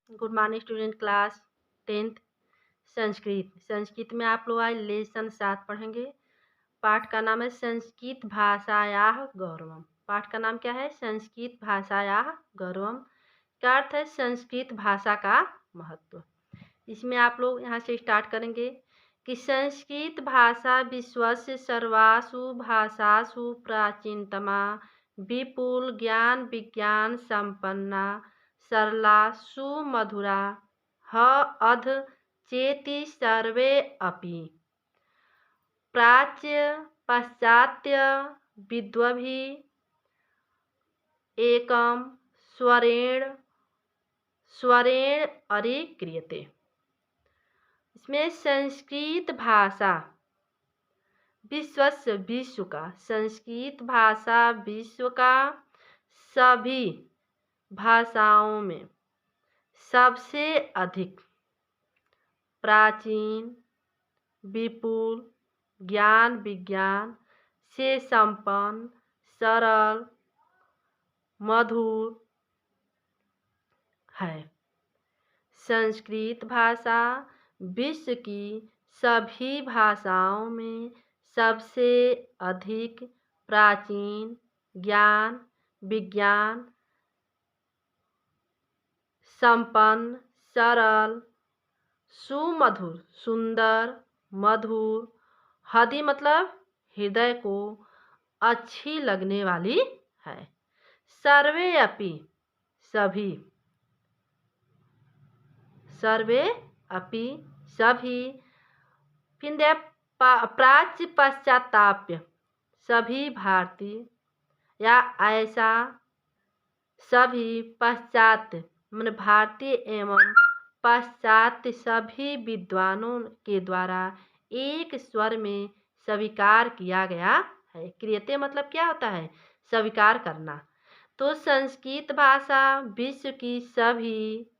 Good morning student. Class 10th Sanskrit में आप लोग आज लेसन 7 पढ़ेंगे। पाठ का नाम है संस्कृत भाषायाः गौरवम। पाठ का नाम क्या है? संस्कृत भाषायाः गौरवम का अर्थ है संस्कृत भाषा का महत्व। इसमें आप लोग यहाँ से स्टार्ट करेंगे कि संस्कृत भाषा विश्वस्य सर्वासु भाषासु प्राचीनतमा विपुल ज्ञान विज्ञान संपन्ना सरला सुमधुरा ह अध चेति सर्वे अपि प्राच्य पाश्चात्य विद्वभिः एकम स्वरेण क्रियते। इसमें संस्कृत भाषा विश्व का, संस्कृत भाषा विश्व का सभी भाषाओं में सबसे अधिक प्राचीन विपुल ज्ञान विज्ञान से संपन्न सरल मधुर है। संस्कृत भाषा विश्व की सभी भाषाओं में सबसे अधिक प्राचीन ज्ञान विज्ञान संपन्न सरल सुमधुर सुंदर मधुर हदी मतलब हृदय को अच्छी लगने वाली है। सर्वे अपि सभी, सर्वे अपि सभी, फिर प्राच्य पश्चाताप्य सभी भारतीय या ऐसा सभी पाश्चात्य मन भारतीय एवं पाश्चात्य सभी विद्वानों के द्वारा एक स्वर में स्वीकार किया गया है। क्रियते मतलब क्या होता है? स्वीकार करना। तो संस्कृत भाषा विश्व की सभी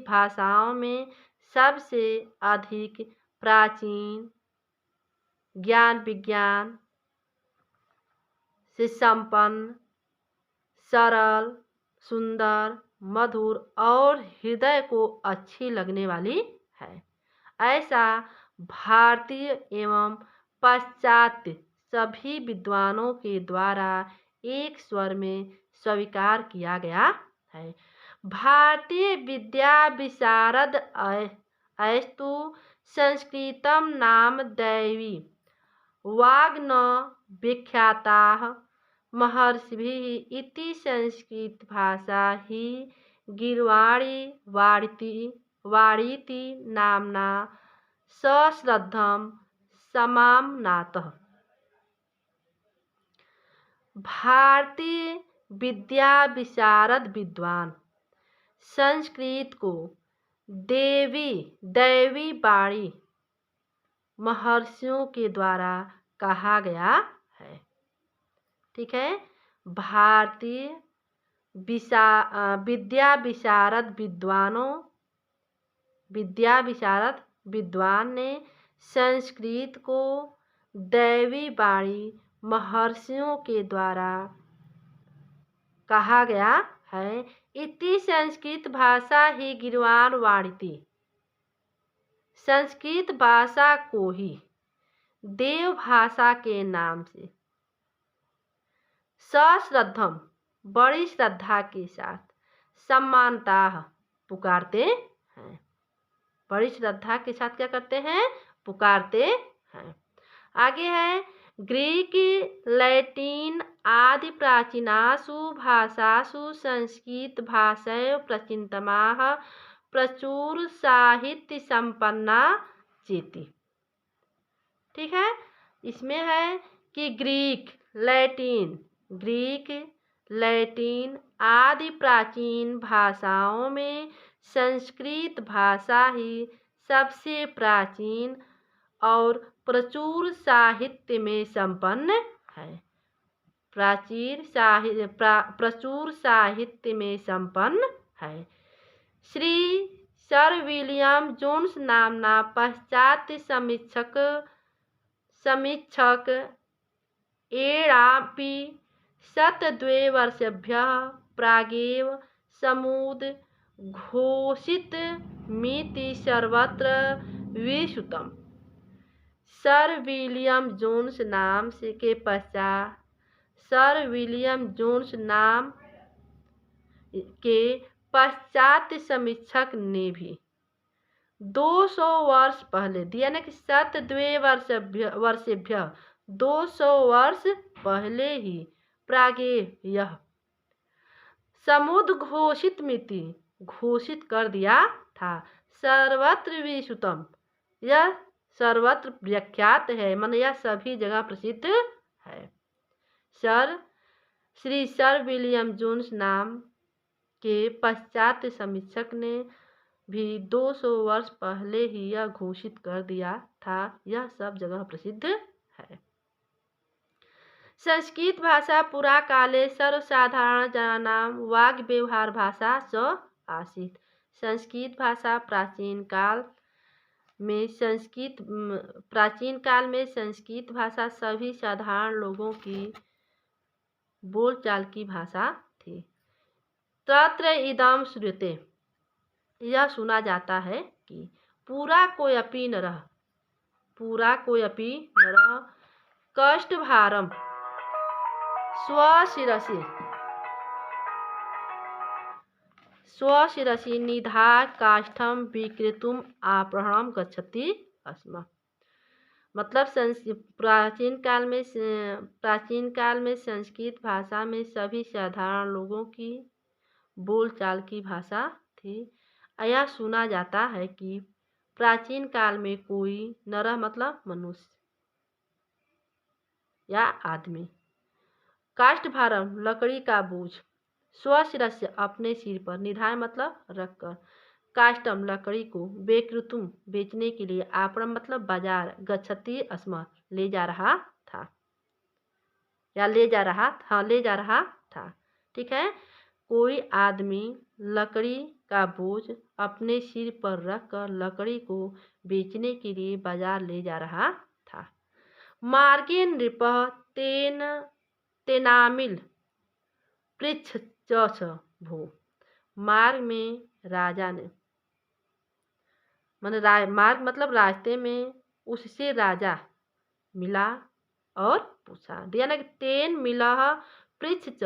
भाषाओं में सबसे अधिक प्राचीन ज्ञान विज्ञान से संपन्न सरल सुंदर मधुर और हृदय को अच्छी लगने वाली है। ऐसा भारतीय एवं पाश्चात्य सभी विद्वानों के द्वारा एक स्वर में स्वीकार किया गया है। भारतीय विद्या विशारद अस्तु संस्कृतम नाम दैवी वाग्न विख्याताः महर्षिभिः इति संस्कृत भाषा ही गीर्वाणी वाणीति नामना सश्रद्धं समाम्नातः। भारतीय विद्या विशारद विद्वान संस्कृत को दैवी वाणी महर्षियों के द्वारा कहा गया है। ठीक है। भारतीय विद्या विशारद विद्वान ने संस्कृत को दैवी वाणी महर्षियों के द्वारा कहा गया है। इति संस्कृत भाषा ही गीर्वाण वाणिति संस्कृत भाषा को ही देव भाषा के नाम से सश्रद्धम बड़ी श्रद्धा के साथ सम्मानता पुकारते हैं। बड़ी श्रद्धा के साथ क्या करते हैं? पुकारते हैं। आगे है ग्रीक लैटिन आदि प्राचीनासु भाषासु संस्कृत भाषा प्राचीनतमाः प्रचुर साहित्य संपन्ना चेति। ठीक है। इसमें है कि ग्रीक लैटिन आदि प्राचीन भाषाओं में संस्कृत भाषा ही सबसे प्राचीन और प्रचुर साहित्य में संपन्न है। प्रचुर साहित्य में संपन्न है। श्री सर विलियम जोन्स नामना पाश्चात्य समीक्षक एणापि 102 वर्षेभ्यः प्रागेव समुद घोषित मिति सर्वत्र विश्रुतम्। सर विलियम जोन्स नाम से के पश्चात सर विलियम जोन्स नाम के पाश्चात्य समीक्षक ने भी 200 वर्ष पहले दिया ना कि शतद्वे वर्षेभ्य 200 वर्ष पहले ही प्रागे यह समुद्घोषित मिति घोषित कर दिया था। सर्वत्र विश्रुतम, यह सर्वत्र विख्यात है, मन यह सभी जगह प्रसिद्ध है। श्री सर विलियम जोन्स नाम के पाश्चात्य समीक्षक ने भी 200 वर्ष पहले ही यह घोषित कर दिया था, यह सब जगह प्रसिद्ध है। संस्कृत भाषा पुरा काले सर्वसाधारण जनानां वाग् व्यवहार भाषा च आसीत्। संस्कृत भाषा प्राचीन काल में संस्कृत भाषा सभी साधारण लोगों की बोलचाल की भाषा थी। तत्र इदं श्रूयते, यह सुना जाता है कि पूरा कोऽपि नरः कष्टभारं स्वशिरसि निधाय काष्ठं विक्रेतुम् आपणं गच्छति स्म। मतलब प्राचीन काल में संस्कृत भाषा में सभी साधारण लोगों की बोलचाल की भाषा थी। यह सुना जाता है कि प्राचीन काल में कोई नर मतलब मनुष्य या आदमी काष्ठभारम लकड़ी का बोझ स्वशिरस्य अपने सिर पर निधाय मतलब रखकर काष्ठम लकड़ी को विक्रेतुम बेचने के लिए आपणम मतलब बाजार गच्छति स्म ले जा रहा था। ठीक है, कोई आदमी लकड़ी का बोझ अपने सिर पर रखकर लकड़ी को बेचने के लिए बाजार ले जा रहा था। मार्गे नृपः तेनामिल पृच्छच भो, मार्ग में राजा ने मार्ग मतलब रास्ते में उससे राजा मिला और पूछा। दिया ना कि तेन मिला पृच्छच,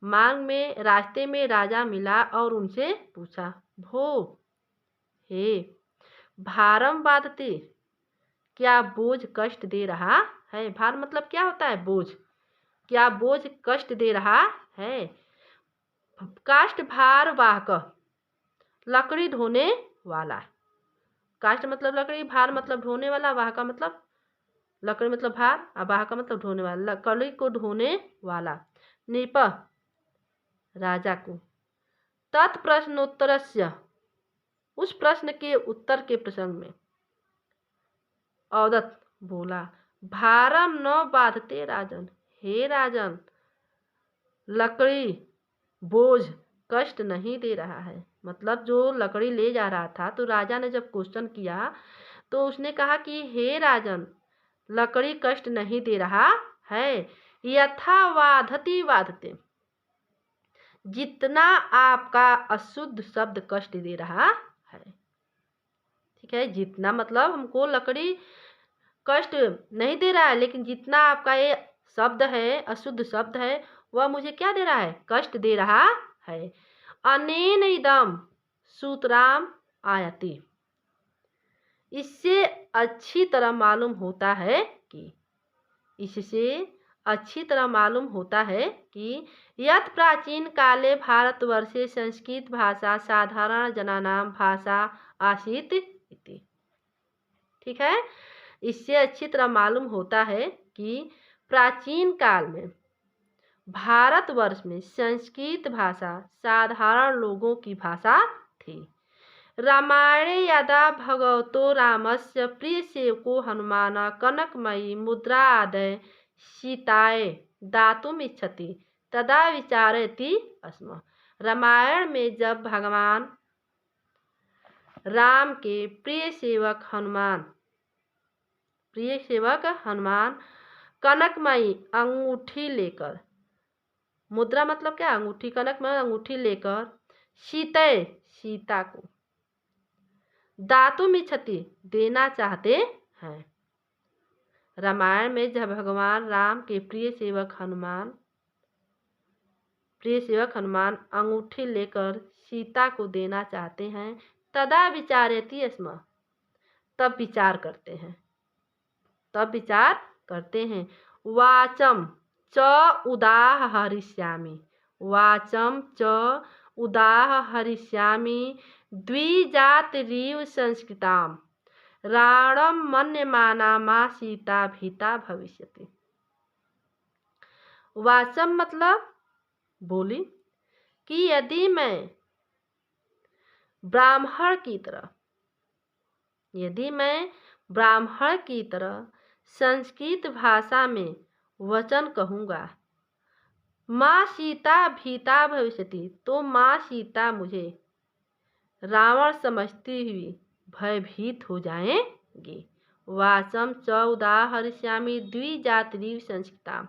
मार्ग में रास्ते में राजा मिला और उनसे पूछा, भो हे भारम बाधते, क्या बोझ कष्ट दे रहा है। भार मतलब क्या होता है, बोझ। क्या बोझ कष्ट दे रहा है। काष्ठ भार वाहक लकड़ी ढोने वाला। काष्ठ मतलब लकड़ी, भार मतलब ढोने वाला, वाहक मतलब लकड़ी मतलब भार, और वाहक मतलब ढोने वाला, लकड़ी को ढोने वाला। नृप राजा को, तत्प्रश्नोत्तरस्य उस प्रश्न के उत्तर के प्रसंग में अवदत् बोला, भारम न बाधते राजन, हे राजन लकड़ी बोझ कष्ट नहीं दे रहा है। मतलब जो लकड़ी ले जा रहा था, तो राजा ने जब क्वेश्चन किया तो उसने कहा कि हे राजन लकड़ी कष्ट नहीं दे रहा है। यथा वाधति वाधते, जितना आपका अशुद्ध शब्द कष्ट दे रहा है। ठीक है, जितना मतलब हमको लकड़ी कष्ट नहीं दे रहा है, लेकिन जितना आपका ये शब्द है, अशुद्ध शब्द है, वह मुझे क्या दे रहा है, कष्ट दे रहा है। अनेन इदम सूत्राम आयति, इससे अच्छी तरह मालूम होता है कि यत् प्राचीन काले भारतवर्षे संस्कृत भाषा साधारण जनानां भाषा आसीत् इति। ठीक है, इससे अच्छी तरह मालूम होता है कि प्राचीन काल में भारतवर्ष में संस्कृत भाषा साधारण लोगों की भाषा थी। रामायणे यदा भगवतो रामस्य प्रिय सेवको हनुमान कनकमयी मुद्रा आदय सीताय दातुम इच्छति तदा विचारयति स्म। रामायण में जब भगवान राम के प्रिय सेवक हनुमान कनकमयी अंगूठी लेकर मुद्रा मतलब क्या, अंगूठी, कनक में अंगूठी लेकर, सीते सीता को, दातुम इच्छति देना चाहते हैं। रामायण में जब भगवान राम के प्रिय सेवक हनुमान अंगूठी लेकर सीता को देना चाहते हैं, तदा विचारयति स्म, तब विचार करते हैं। वाचम च उदाहरिष्यामि, वाचम च उदाहरिष्यामि द्विजातिरिव संस्कृताम राणम मन्यमाना मा सीता भीता भविष्यति। वाचम मतलब बोली कि यदि मैं ब्राह्मण की तरह संस्कृत भाषा में वचन कहूँगा, माँ सीता भीता भविष्यति, तो माँ सीता मुझे रावण समझती हुई भयभीत हो जाएंगी। वाचम च उदाहरिष्यामि द्विजातिरिव संस्कृताम।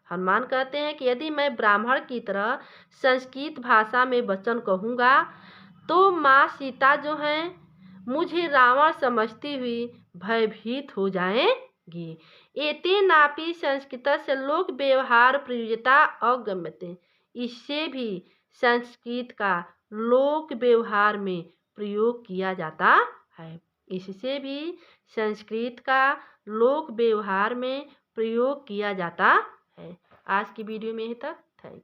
हनुमान कहते हैं कि यदि मैं ब्राह्मण की तरह संस्कृत भाषा में वचन कहूँगा तो माँ सीता जो हैं मुझे रावण समझती हुई भयभीत हो जाएंगी। एतेनापि संस्कृतस्य लोक व्यवहार प्रयुज्यता अवगम्यते, इससे भी संस्कृत का लोक व्यवहार में प्रयोग किया जाता है। इससे भी संस्कृत का लोक व्यवहार में प्रयोग किया जाता है। आज की वीडियो में यहीं तक। Thank you.